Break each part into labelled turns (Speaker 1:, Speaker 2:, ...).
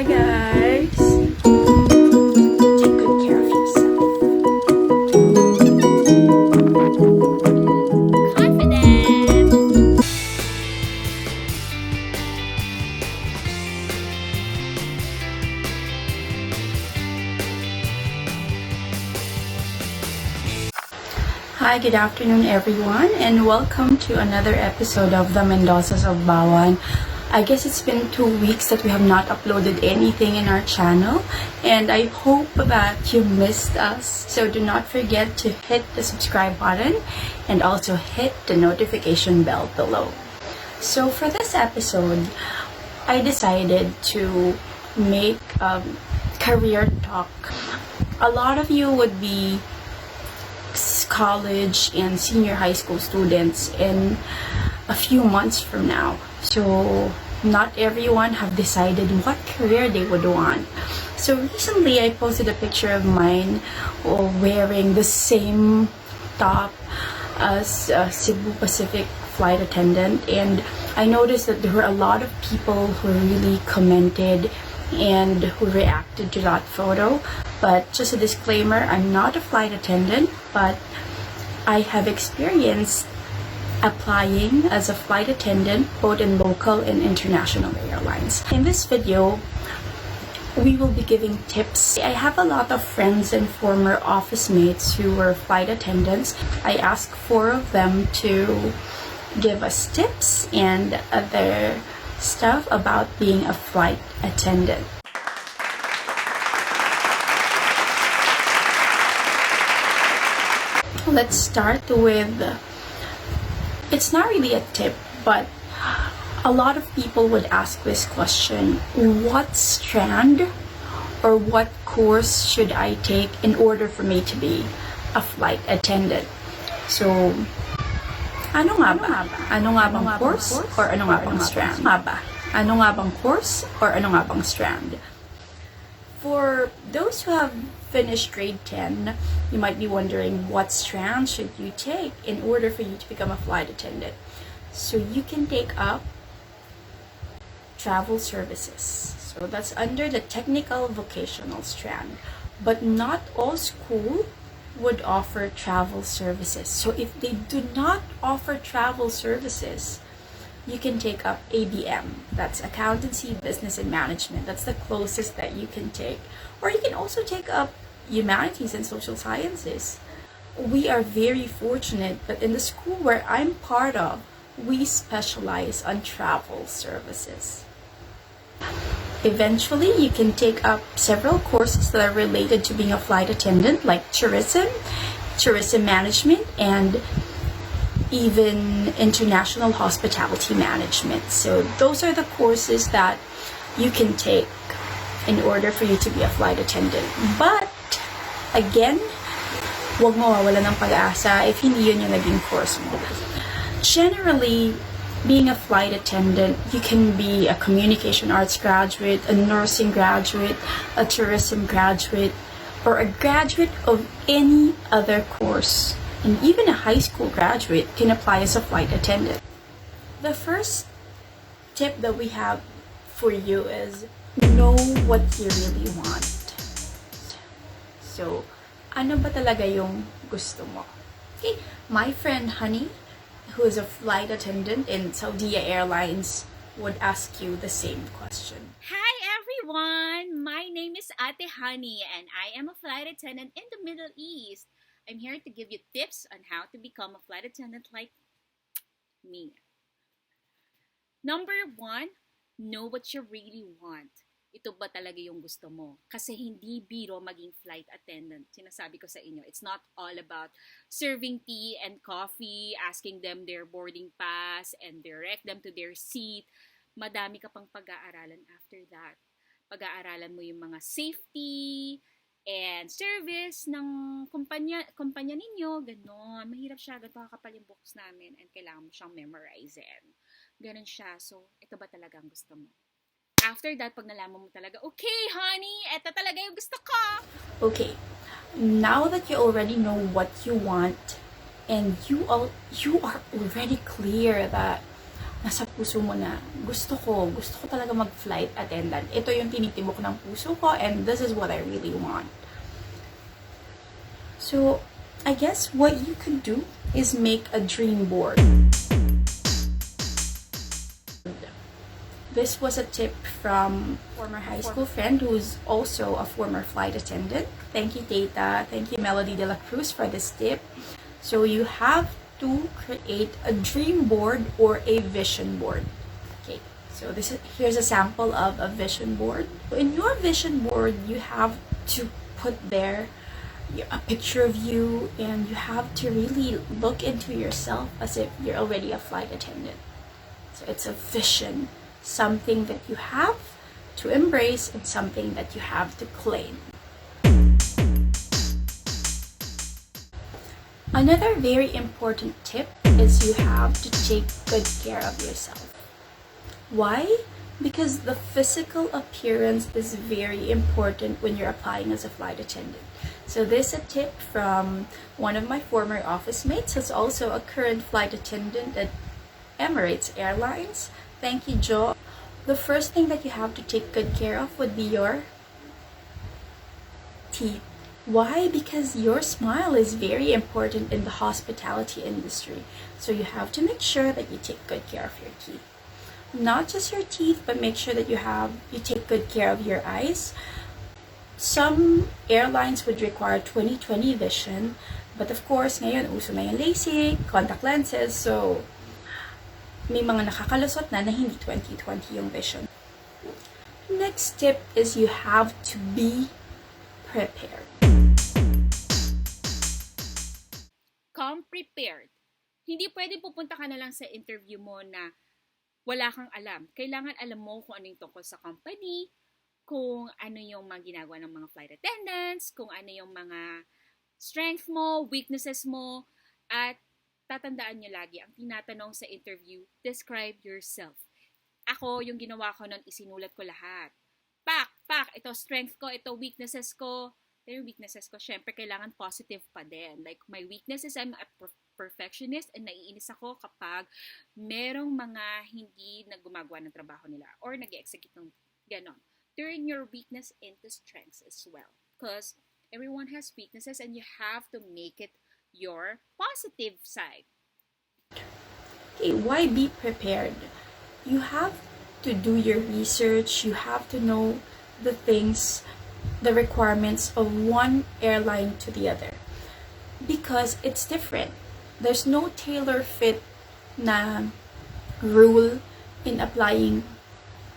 Speaker 1: Hi guys! Take good care of yourself.
Speaker 2: Confident!
Speaker 1: Hi, good afternoon everyone, and welcome to another episode of the Mendozas of Bauan. I guess it's been 2 weeks that we have not uploaded anything in our channel, and I hope that you missed us. So do not forget to hit the subscribe button and also hit the notification bell below. So for this episode, I decided to make career talk. A lot of you would be college and senior high school students in a few months from now. So not everyone have decided what career they would want. So recently I posted a picture of mine wearing the same top as a Cebu Pacific flight attendant, and I noticed that there were a lot of people who really commented and who reacted to that photo. But just a disclaimer, I'm not a flight attendant, but I have experience applying as a flight attendant both in local and international airlines. In this video, we will be giving tips. I have a lot of friends and former office mates who were flight attendants. I asked 4 of them to give us tips and other stuff about being a flight attendant. Let's start with, it's not really a tip, but a lot of people would ask this question: what strand or what course should I take in order for me to be a flight attendant? So, ano nga ba? Ano nga bang course or ano nga bang strand? Ano nga bang course or ano nga bang strand? For those who have finished grade 10, you might be wondering what strand should you take in order for you to become a flight attendant. So you can take up travel services. So that's under the technical vocational strand. But not all school would offer travel services. So if they do not offer travel services, you can take up ABM. That's Accountancy, Business and Management. That's the closest that you can take. Or you can also take up Humanities and Social Sciences. We are very fortunate that in the school where I'm part of, we specialize on travel services. Eventually, you can take up several courses that are related to being a flight attendant, like tourism, tourism management, and even international hospitality management. So those are the courses that you can take in order for you to be a flight attendant. But again, huwag mawawala ng pag-asa if hindi yun yung naging course mo. Generally, being a flight attendant, you can be a communication arts graduate, a nursing graduate, a tourism graduate, or a graduate of any other course. And even a high school graduate can apply as a flight attendant. The first tip that we have for you is know what you really want. So, ano ba talaga yung gusto mo? Okay, my friend Honey, who is a flight attendant in Saudi Airlines, would ask you the same question.
Speaker 2: Hi everyone! My name is Ate Honey and I am a flight attendant in the Middle East. I'm here to give you tips on how to become a flight attendant like me. Number 1, know what you really want. Ito ba talaga yung gusto mo? Kasi hindi biro maging flight attendant. Sinasabi ko sa inyo, it's not all about serving tea and coffee, asking them their boarding pass, and direct them to their seat. Madami ka pang pag-aaralan after that. Pag-aaralan mo yung mga safety and service ng kumpanya ninyo, ganon. Mahirap siya, ganito kakapal yung books namin and kailangan mo siyang memorizein. Ganon siya. So, ito ba talaga ang gusto mo? After that, pag nalaman mo talaga, okay, honey, ito talaga yung gusto ko.
Speaker 1: Okay, now that you already know what you want and you are already clear that nasa puso mo na, gusto ko talaga mag-flight attendant. Ito yung tinitibok ng puso ko, and this is what I really want. So, I guess what you could do is make a dream board. This was a tip from former high school friend who's also a former flight attendant. Thank you, Tata. Thank you, Melody de la Cruz, for this tip. So you have to create a dream board or a vision board. Okay, so here's a sample of a vision board. In your vision board, you have to put there a picture of you, and you have to really look into yourself as if you're already a flight attendant. So it's a vision, something that you have to embrace and something that you have to claim. Another very important tip is you have to take good care of yourself. Why? Because the physical appearance is very important when you're applying as a flight attendant. So this is a tip from one of my former office mates who's also a current flight attendant at Emirates Airlines. Thank you, Jo. The first thing that you have to take good care of would be your teeth. Why? Because your smile is very important in the hospitality industry. So you have to make sure that you take good care of your teeth. Not just your teeth, but make sure that you take good care of your eyes. Some airlines would require 20/20 vision, but of course, ngayon uso na yung LASIK, contact lenses, so may mga nakakalusot na hindi 20/20 yung vision. Next tip is you have to be prepared.
Speaker 2: Come prepared. Hindi pwede pupunta ka na lang sa interview mo na wala kang alam. Kailangan alam mo kung ano yung tungkol sa company, kung ano yung mga ginagawa ng mga flight attendants, kung ano yung mga strength mo, weaknesses mo, at tatandaan nyo lagi, ang tinatanong sa interview, describe yourself. Ako, yung ginawa ko nun, isinulat ko lahat. Pak, ito strength ko, ito weaknesses ko. Pero yung weaknesses ko, syempre, kailangan positive pa din. Like, my weakness is I'm a perfectionist and naiinis ako kapag merong mga hindi na gumagawa ng trabaho nila or nag-execute ng ganon. Turn your weakness into strengths as well. Because everyone has weaknesses and you have to make it your positive side.
Speaker 1: Okay, why be prepared? You have to do your research. You have to know the things, the requirements of one airline to the other. Because it's different. There's no tailor-fit na rule in applying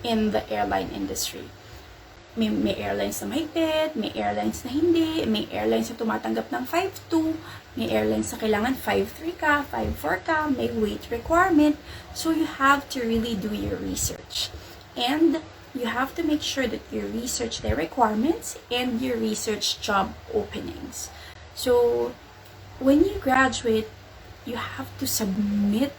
Speaker 1: in the airline industry. May airlines na mahigpit, may airlines na hindi, may airlines na tumatanggap ng 5'2", may airlines na kailangan 5'3 ka, 5'4 ka, may weight requirement. So you have to really do your research. And you have to make sure that you research their requirements and you research job openings. So when you graduate, you have to submit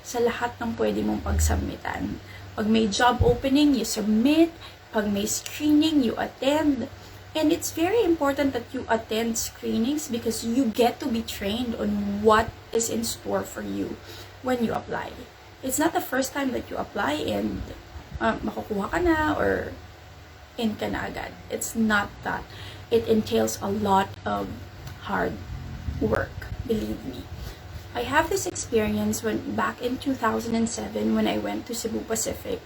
Speaker 1: sa lahat ng pwede mong pagsubmitan. Pag may job opening, you submit. Pag may screening, you attend. And it's very important that you attend screenings because you get to be trained on what is in store for you when you apply. It's not the first time that you apply and makukuha ka na or in ka na agad. It's not that. It entails a lot of hard work, believe me. I have this experience back in 2007 when I went to Cebu Pacific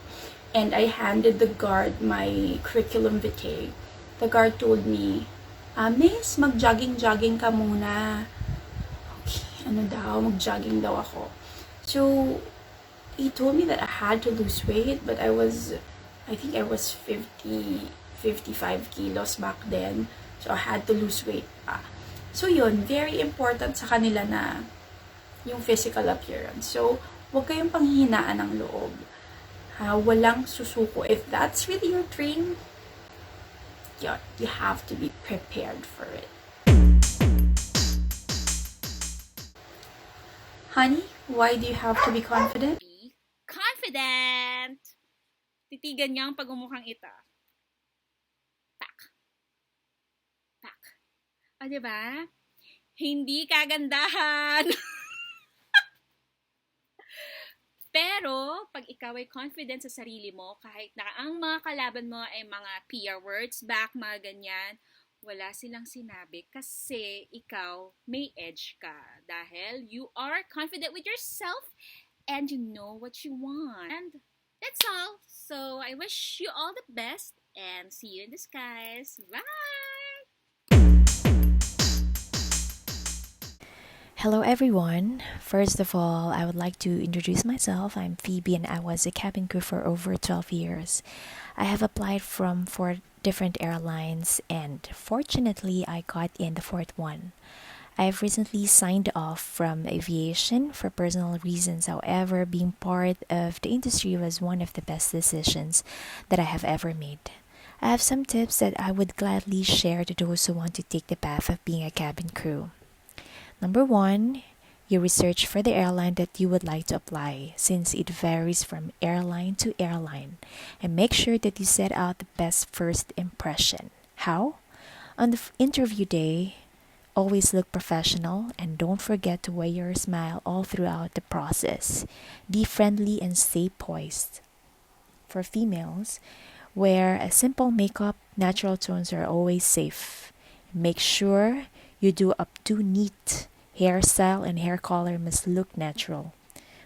Speaker 1: and I handed the guard my curriculum vitae. The guard told me, Miss, mag-jogging-jogging ka muna. Okay, mag-jogging daw ako. So, he told me that I had to lose weight, but I think I was 55 kilos back then. So, I had to lose weight pa. So, yun, very important sa kanila na yung physical appearance. So, huwag kayong panghihinaan ng loob. Walang susuko. If that's really your dream, you have to be prepared for it. Honey, why do you have to be confident?
Speaker 2: Be confident! Titigan niya ang pagmumukhang ita. Pak. O, diba? Hindi kagandahan! Pero, pag ikaw ay confident sa sarili mo, kahit na ang mga kalaban mo ay mga PR words back, mga ganyan, wala silang sinabi kasi ikaw may edge ka. Dahil you are confident with yourself and you know what you want. And that's all. So, I wish you all the best and see you in the skies. Bye!
Speaker 3: Hello, everyone. First of all, I would like to introduce myself. I'm Phoebe, and I was a cabin crew for over 12 years. I have applied from 4 different airlines, and fortunately, I got in the fourth one. I've recently signed off from aviation for personal reasons. However, being part of the industry was one of the best decisions that I have ever made. I have some tips that I would gladly share to those who want to take the path of being a cabin crew. Number one, you research for the airline that you would like to apply, since it varies from airline to airline, and make sure that you set out the best first impression. How? On the interview day, always look professional and don't forget to wear your smile all throughout the process. Be friendly and stay poised. For females, wear a simple makeup, natural tones are always safe. Make sure you do updo neat. Hairstyle and hair color must look natural.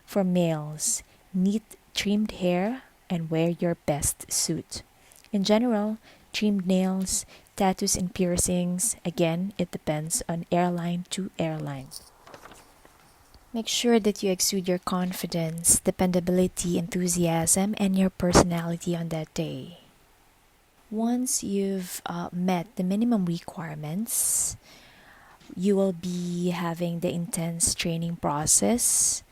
Speaker 3: For males, neat trimmed hair and wear your best suit. In general, trimmed nails, tattoos and piercings, again, it depends on airline to airline. Make sure that you exude your confidence, dependability, enthusiasm, and your personality on that day. Once you've met the minimum requirements, you will be having the intense training process,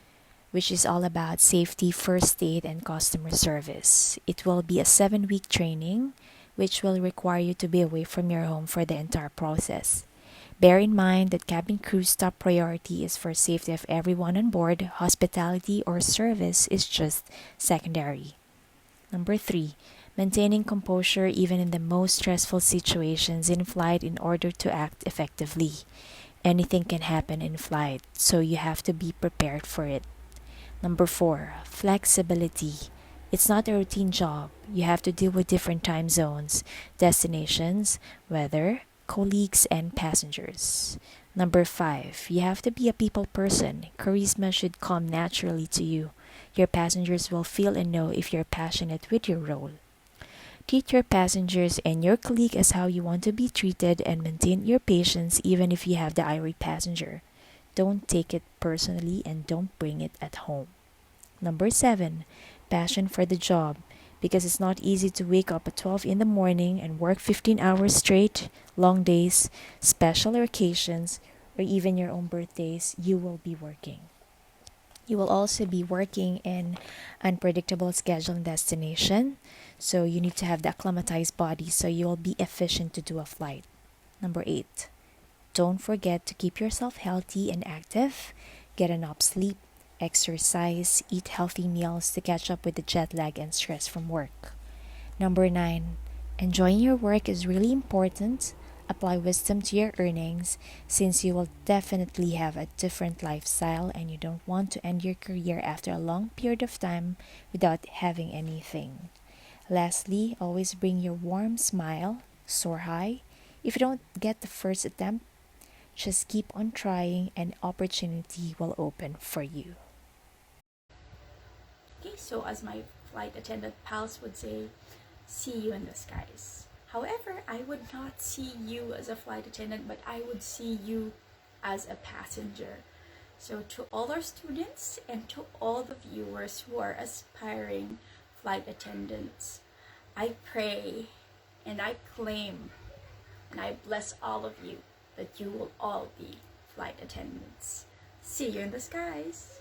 Speaker 3: which is all about safety, first aid, and customer service. It will be a 7-week training, which will require you to be away from your home for the entire process. Bear in mind that cabin crew's top priority is for safety of everyone on board. Hospitality or service is just secondary. Number 3, maintaining composure even in the most stressful situations in flight in order to act effectively. Anything can happen in flight, so you have to be prepared for it. Number 4, flexibility. It's not a routine job. You have to deal with different time zones, destinations, weather, colleagues, and passengers. Number 5, you have to be a people person. Charisma should come naturally to you. Your passengers will feel and know if you're passionate with your role. Treat your passengers and your colleague as how you want to be treated and maintain your patience even if you have the irate passenger. Don't take it personally and don't bring it at home. Number 7, passion for the job. Because it's not easy to wake up at 12 in the morning and work 15 hours straight, long days, special occasions, or even your own birthdays, you will be working. You will also be working in unpredictable schedule and destination, so you need to have the acclimatized body so you will be efficient to do a flight. Number 8, don't forget to keep yourself healthy and active. Get enough sleep, exercise, eat healthy meals to catch up with the jet lag and stress from work. Number 9, enjoying your work is really important. Apply wisdom to your earnings since you will definitely have a different lifestyle and you don't want to end your career after a long period of time without having anything. Lastly, always bring your warm smile, soar high. If you don't get the first attempt, just keep on trying and opportunity will open for you.
Speaker 1: Okay, so as my flight attendant pals would say, see you in the skies. However, I would not see you as a flight attendant, but I would see you as a passenger. So to all our students and to all the viewers who are aspiring flight attendants, I pray and I claim and I bless all of you that you will all be flight attendants. See you in the skies.